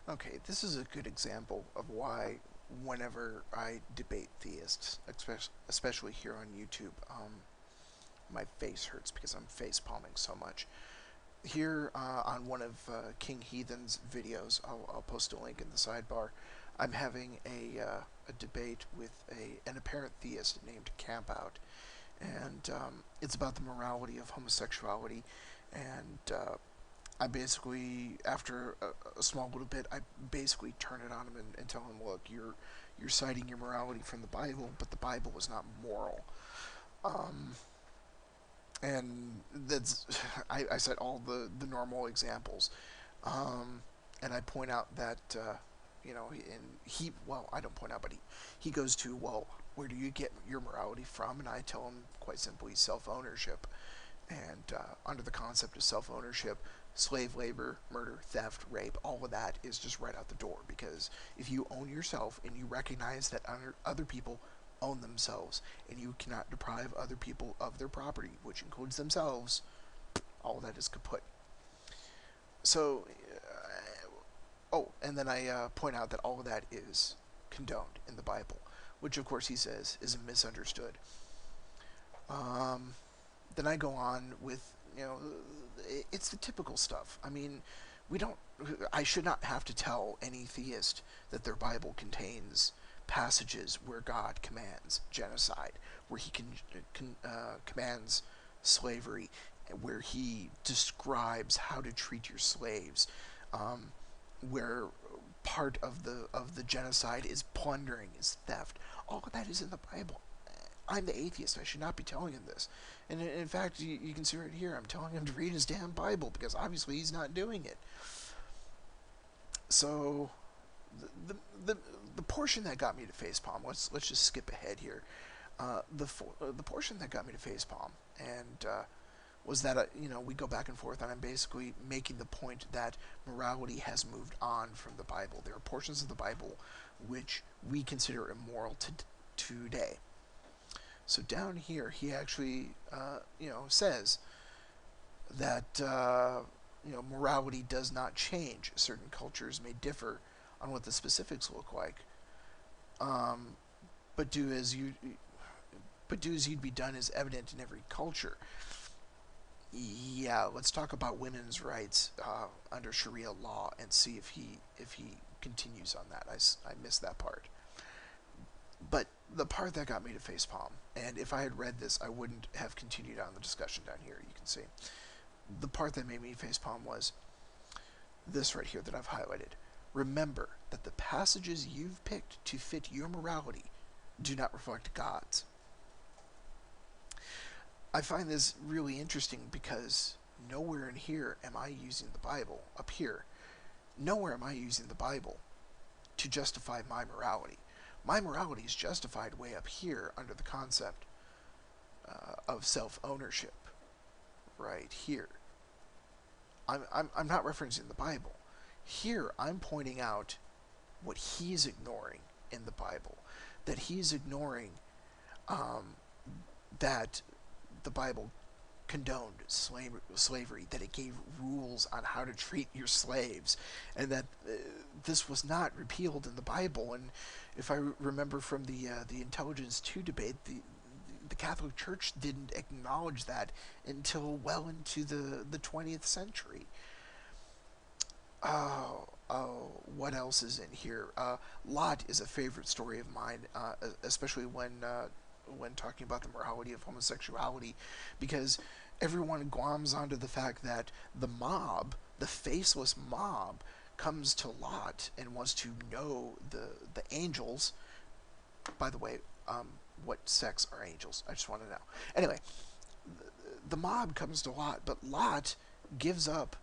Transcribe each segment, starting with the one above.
Okay, this is a good example of why whenever I debate theists, especially here on YouTube, my face hurts because I'm face palming so much. Here on one of King Heathen's videos, I'll post a link in the sidebar. I'm having a debate with an apparent theist named Campout, and it's about the morality of homosexuality. And I basically, after a small little bit, I basically turn it on him and tell him, look, you're citing your morality from the Bible, but the Bible is not moral. Um, and that's I cite all the normal examples, um, and I point out that and he well I don't point out, but he goes to, well, where do you get your morality from? And I tell him quite simply, self ownership. And under the concept of self ownership, slave labor, murder, theft, rape, all of that is just right out the door. Because if you own yourself and you recognize that other people own themselves and you cannot deprive other people of their property, which includes themselves, all of that is kaput. So, and then I point out that all of that is condoned in the Bible, which of course he says is misunderstood. Um, then I go on with, it's the typical stuff. I mean, we don't. I should not have to tell any theist that their Bible contains passages where God commands genocide, where commands slavery, where He describes how to treat your slaves, um, where part of the genocide is plundering, is theft. All of that is in the Bible. I'm the atheist. I should not be telling him this. And in fact, you can see right here, I'm telling him to read his damn Bible because obviously he's not doing it. So, the the, the portion that got me to facepalm. Let's just skip ahead here. The portion that got me to facepalm and was that we go back and forth, and I'm basically making the point that morality has moved on from the Bible. There are portions of the Bible which we consider immoral today. So down here, he actually, says that morality does not change. Certain cultures may differ on what the specifics look like, um, but do as you'd be done is evident in every culture. Yeah, let's talk about women's rights under Sharia law and see if he continues on that. I missed that part. But the part that got me to facepalm, and if I had read this, I wouldn't have continued on the discussion down here. You can see the part that made me facepalm was this right here that I've highlighted. Remember that the passages you've picked to fit your morality do not reflect God's. I find this really interesting because nowhere in here am I using the Bible. Up here, nowhere am I using the Bible to justify my morality. My morality is justified way up here under the concept of self ownership, right here. I'm not referencing the Bible. Here, I'm pointing out what he's ignoring in the Bible. That he's ignoring um, that the Bible condoned slavery, that it gave rules on how to treat your slaves, and that this was not repealed in the Bible. And if I remember from the Intelligence 2 debate, the Catholic Church didn't acknowledge that until well into the 20th century. What else is in here? Lot is a favorite story of mine, especially when talking about the morality of homosexuality, because everyone gloms onto the fact that the mob, the faceless mob, comes to Lot and wants to know the angels. By the way, what sex are angels? I just want to know. Anyway, the mob comes to Lot, but Lot gives up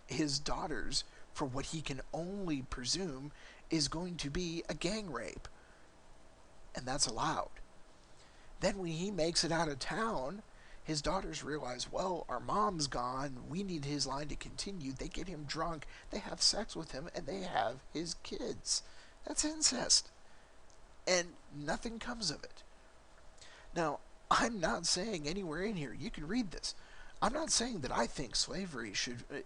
his daughters for what he can only presume is going to be a gang rape, and that's allowed. Then when he makes it out of town, his daughters realize, well, our mom's gone. We need his line to continue. They get him drunk. They have sex with him, and they have his kids. That's incest. And nothing comes of it. Now, I'm not saying anywhere in here, you can read this. I'm not saying that I think slavery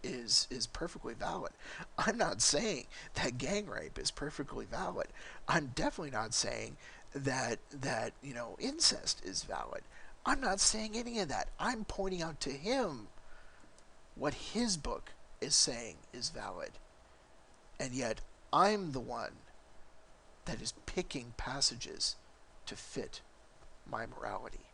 is perfectly valid. I'm not saying that gang rape is perfectly valid. I'm definitely not saying that incest is valid. I'm not saying any of that. I'm pointing out to him what his book is saying is valid. And yet I'm the one that is picking passages to fit my morality.